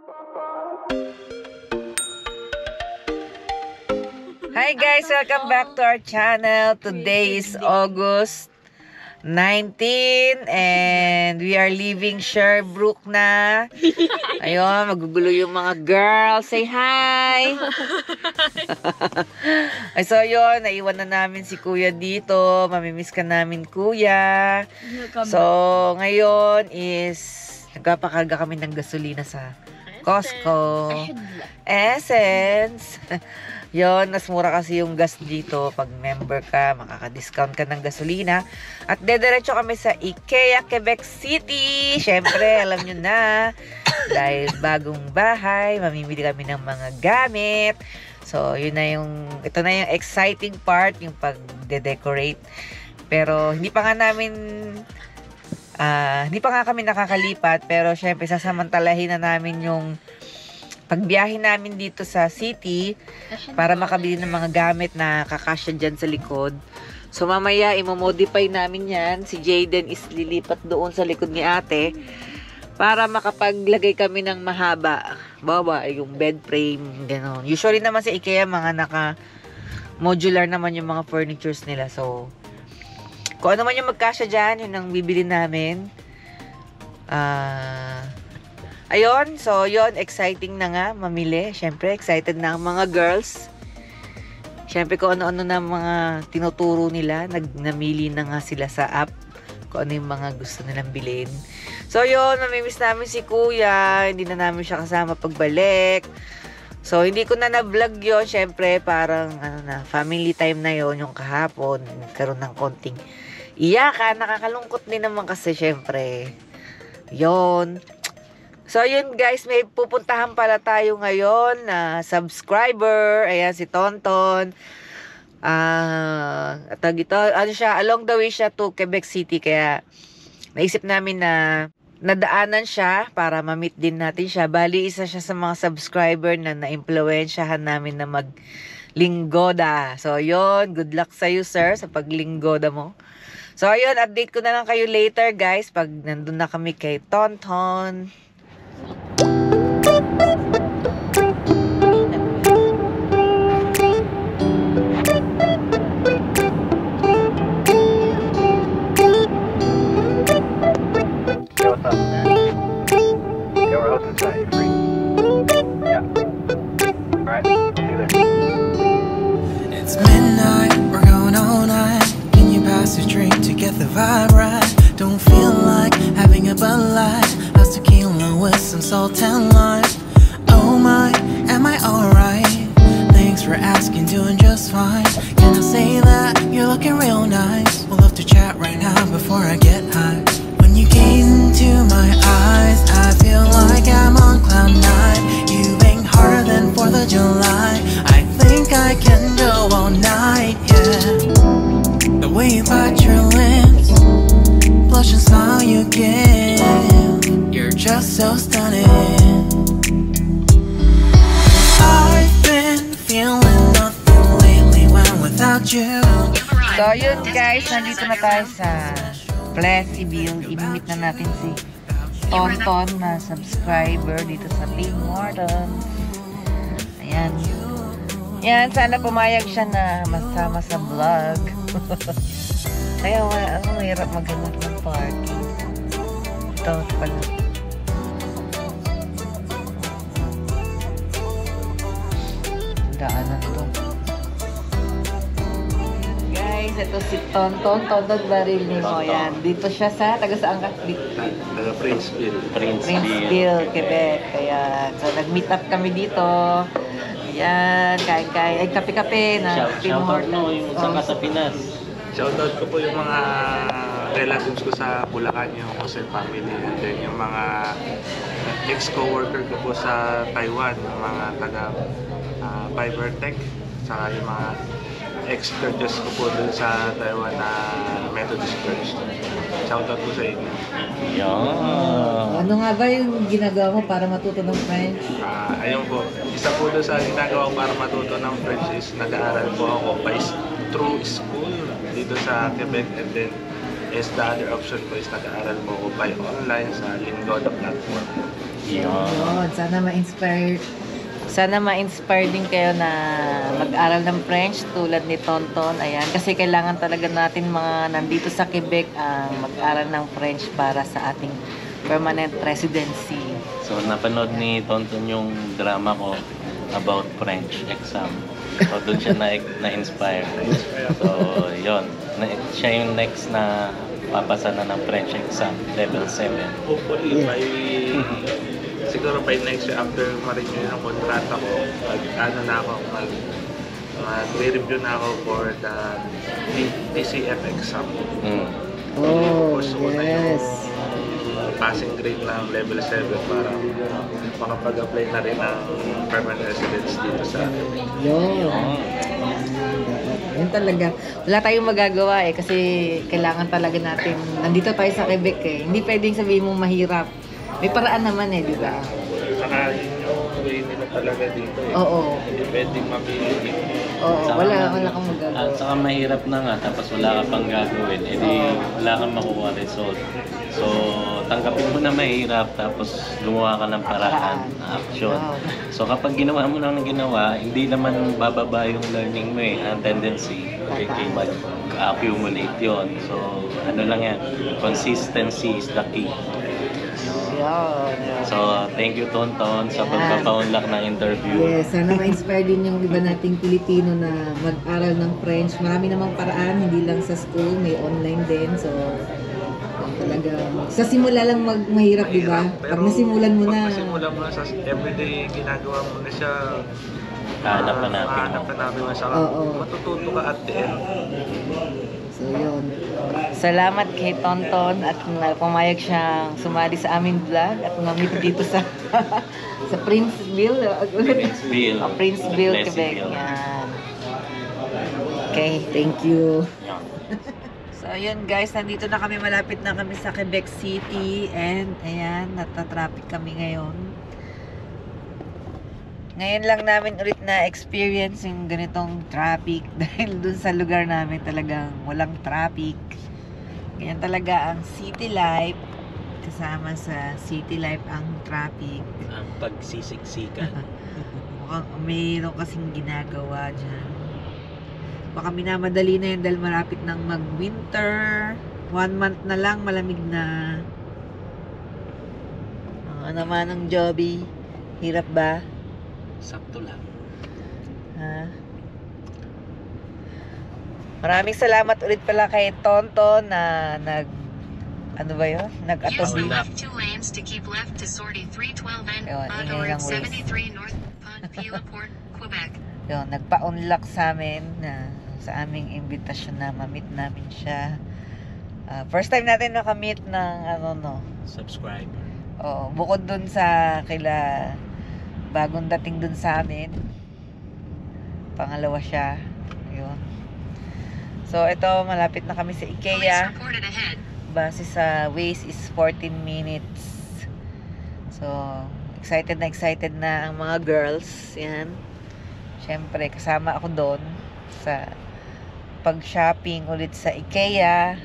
Hi guys! Welcome back to our channel. Today is August 19 and we are leaving Sherbrooke na. Ayun, magugulo yung mga girls. Say hi! Ay, so yun, naiwan na namin si Kuya dito. Mamimiss ka namin, Kuya. So, ngayon is nagpapakarga kami ng gasolina sa Costco. Essence. Yon, mas mura kasi yung gas dito. Pag member ka, makaka-discount ka ng gasolina. At dediretso kami sa IKEA, Quebec City. Syempre, alam nyo na. Dahil bagong bahay, mamimili kami ng mga gamit. So, yun na ito na yung exciting part, yung pag-decorate. Pero, hindi pa nga kami nakakalipat. Pero, syempre, sasamantalahin na namin yung pagbiyahe namin dito sa city para makabili ng mga gamit na kakasya dyan sa likod. So mamaya imomodify namin yan. Si Jayden is lilipat doon sa likod ni ate para makapaglagay kami ng mahaba. Bawa, yung bed frame, gano'n. Usually naman sa IKEA, mga naka-modular naman yung mga furnitures nila. So, kung ano man yung magkasya dyan, yun ang bibili namin. Ayun, so yun, exciting na nga mamili. Siyempre, excited na ang mga girls. Siyempre, kung ano-ano na mga tinuturo nila, namili na nga sila sa app kung ano yung mga gusto nilang bilhin. So yun, mamimiss namin si Kuya. Hindi na namin siya kasama pagbalik. So, hindi ko na na-vlog yun. Siyempre, parang family time na yun, yung kahapon. Nagkaroon ng konting iyakan. Nakakalungkot din naman kasi, siyempre. Yun. So, yun guys, may pupuntahan pala tayo ngayon na subscriber. Ayan, si Tonton. Along the way siya to Quebec City. Kaya, naisip namin na nadaanan siya para ma-meet din natin siya. Bali, isa siya sa mga subscriber na na-impluensyahan namin na maglinggoda. So, yun. Good luck sa'yo, sir, sa paglinggoda mo. So, ayun, update ko na lang kayo later, guys, pag nandun na kami kay Tonton. It's midnight, we're going all night. Can you pass a drink to get the vibe right? Don't feel like having a Bud Light. How's tequila with some salt and lime? Oh my, am I alright? Thanks for asking, doing just fine. Can I say that you're looking real nice? We'll have to chat right now before I get high. When you gaze into my eyes, I feel like I'm on cloud nine. You bang harder than 4th of July. I think I can go all night, yeah. The way you bite your lips, blush and smile you give, you're just so stunning. I've been feeling nothing lately when without you. So yun guys, nandito na tayo sa Pleasyville. I-meet na natin si Tonton na subscriber dito sa Big Morton. Ayan. Yan, sana pumayag siya na masama sa vlog. Kaya mahirap maghanap ng party. Ito pala. Daanan to. Guys, ito si Tonton Barilino. Yan. Dito siya sa, taga saan ka? Taga Princeville. Princeville, Quebec. Kaya, so nag-meet up kami dito. Ayan, kain-kain. Ay, kape-kape na. Shoutout mo yung sa Pinas. Shoutout ko po yung mga relatives ko sa Bulacan, yung Jose family. And then yung mga ex-coworker ko po sa Taiwan, yung mga taga Fibertech. Saka yung mga ex-churches ko po dun sa Taiwan na Methodist Church. Shoutout po sa inyo. Yeah. Ano nga ba yung ginagawa mo para matuto ng French? Ayun po, isa po doon sa ginagawa ko para matuto ng French is nag-aaral po ako through school dito sa Quebec, and then is the other option po is nag-aaral po ako by online sa Linggoda platform. Yun, sana ma-inspire din kayo na mag-aral ng French tulad ni Tonton. Ayan, kasi kailangan talaga natin mga nandito sa Quebec ang mag-aral ng French para sa ating permanent residency. So, napanood ni Tonton yung drama ko about French exam. So, doon siya na-inspire. So, yun. Siya yung next na papasa na ng French exam, level 7. Hopefully, siguro by next year, after ma-renew yung kontrata ko, mag-review na ako for the DCF exam. Oh, Gusto ko na yes. yung passing grade ng level 7 para makapag-apply na rin ng permanent residence dito sa atin. Yun talaga. Wala tayong magagawa kasi kailangan talaga natin. Nandito tayo sa Quebec Hindi pwedeng sabihin mong mahirap. May paraan naman di ba? Saka yun yung way nila talaga dito Oo. Hindi pwedeng mapili dito. Oo, Saka wala kang magagawa. At saka mahirap na nga, tapos wala ka pang gagawin, wala kang makuha result. So, tanggapin mo na mahirap, tapos gumawa ka ng paraan, action. So, kapag ginawa mo lang ng ginawa, hindi naman bababa yung learning mo Ang tendency, mag-accumulate yon. So, ano lang yan, consistency is the key. So, thank you Tonton sa pagpapaunlak ng interview. Yes, sana ma-inspire din yung iba nating Pilipino na mag-aral ng French. Marami namang paraan, hindi lang sa school, may online din. So, talaga, sa simula lang mahirap, di ba? Pag nasimulan mo na. Pag nasimulan mo na sa everyday, ginagawa mo na siya. Hanap-hanapin mo. Siya. Matututo ka at the end. So, yun. Salamat kay Tonton at pumayag siyang sumali sa aming vlog at mamit dito sa sa Princeville, Quebec. Yan. Okay, thank you. So, yun guys, nandito na kami, malapit na kami sa Quebec City and ayan, natatraffic kami ngayon. Ngayon lang namin ulit na experience yung ganitong traffic dahil dun sa lugar namin talagang walang traffic. Ganyan talaga ang city life. Kasama sa city life ang traffic. Ang pagsisiksikan. Mukhang mayroon kasing ginagawa dyan. Baka minamadali na yun dahil malapit ng mag-winter. 1 month na lang, malamig na. Ano naman ang Joby? Hirap ba? Sakto lang. Ha? Maraming salamat ulit pala kay Tonton na ano ba yun? Nag-atobi. Left 2 lanes to keep left to sortie 312 and ingay ng 73 North Pont, Quebec. Yun, nagpa-unlock sa amin sa aming invitation na ma-meet namin siya. First time natin nakamit ng Subscriber. Oo, bukod dun sa bagong dating dun sa amin. Pangalawa siya. Yun. So, ito, malapit na kami sa IKEA. Base sa Waze is 14 minutes. So, excited na ang mga girls. Yan. Siyempre, kasama ako doon sa pag-shopping ulit sa IKEA.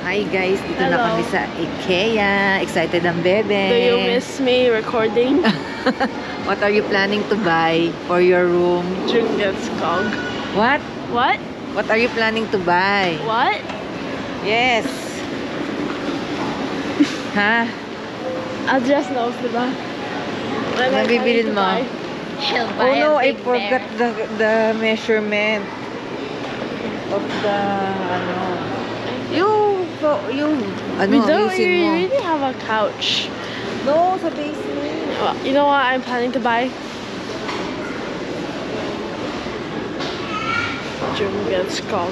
Hi guys, dito na kami sa IKEA. Excited ang bebe. Do you miss me recording? What are you planning to buy for your room? Djungelskog. What? What? What are you planning to buy? What? Yes. Ha? I'll just know, diba? Ano bibilin mo? Oh no, I forgot the measurement of the yung We don't ayusin mo. really have a couch. No, sa basement. Well, you know what I'm planning to buy? Djungelskog.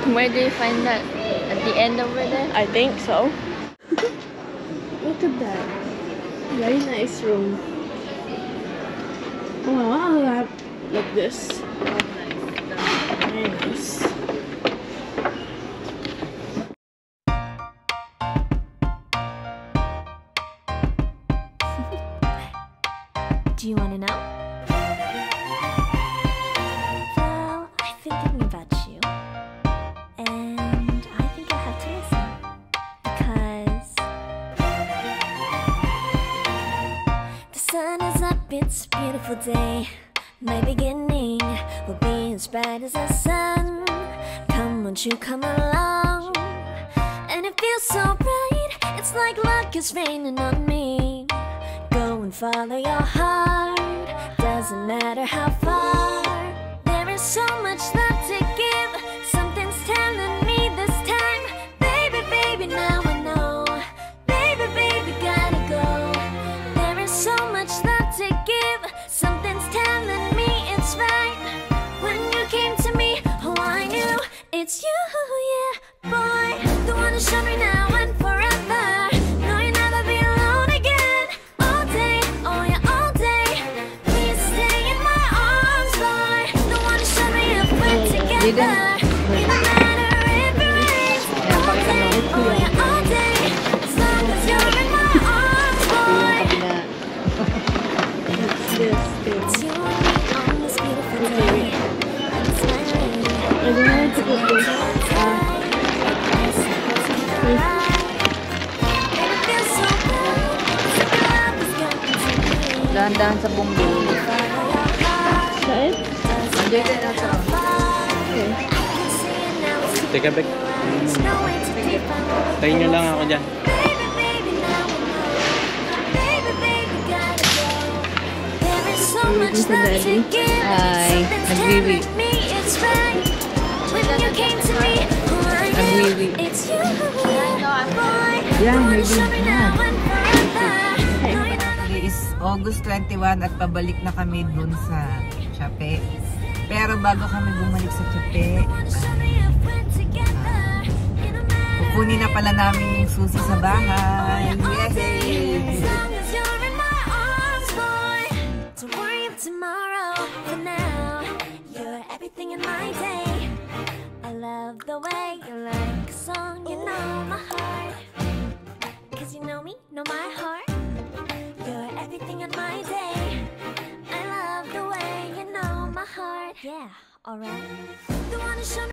Where do you find that? At the end over there? I think so. Look at that. Very nice room. Oh, I'll have like this. Very nice. Do you want to know? Well, I've been thinking about you. beautiful day. My beginning will be as bright as the sun. Come, won't you come along? And it feels so bright, it's like luck is raining on me. Go and follow your heart, doesn't matter how far. There is so much love to give, something's telling me this time. Baby, baby, now I know. Baby, baby, gotta go. There is so much love to give, something's telling me it's right. When you came to me, oh, I knew it's you, yeah, boy. The one who showed me now and forever. No, you'll never be alone again. All day, oh yeah, all day. Please stay in my arms, boy. The one who showed me if we're together. It don't matter if it rains. All day, oh yeah, all day. As long as you're in my arms, boy. It's you and me on this beautiful day. And it's my rain. I don't know how to put this. Dahan-dahan sa bumbong. Saan? Diyan ka na sa... Okay. Teka, Bek. Tayo nyo lang ako dyan. Waiting for Daddy. Ay, nagwiwi. Nagwiwi. Yan, nagwiwi na. Today is August 21 at pabalik na kami dun sa Chape. Pero bago kami bumalik sa Chape, kukunin na pala namin yung susi sa bahay. Yay! Tomorrow, for now, you're everything in my day. I love the way you like a song, you know my heart. Cause you know me, know my heart. You're everything in my day. I love the way you know my heart. Yeah, alright. The one who showed me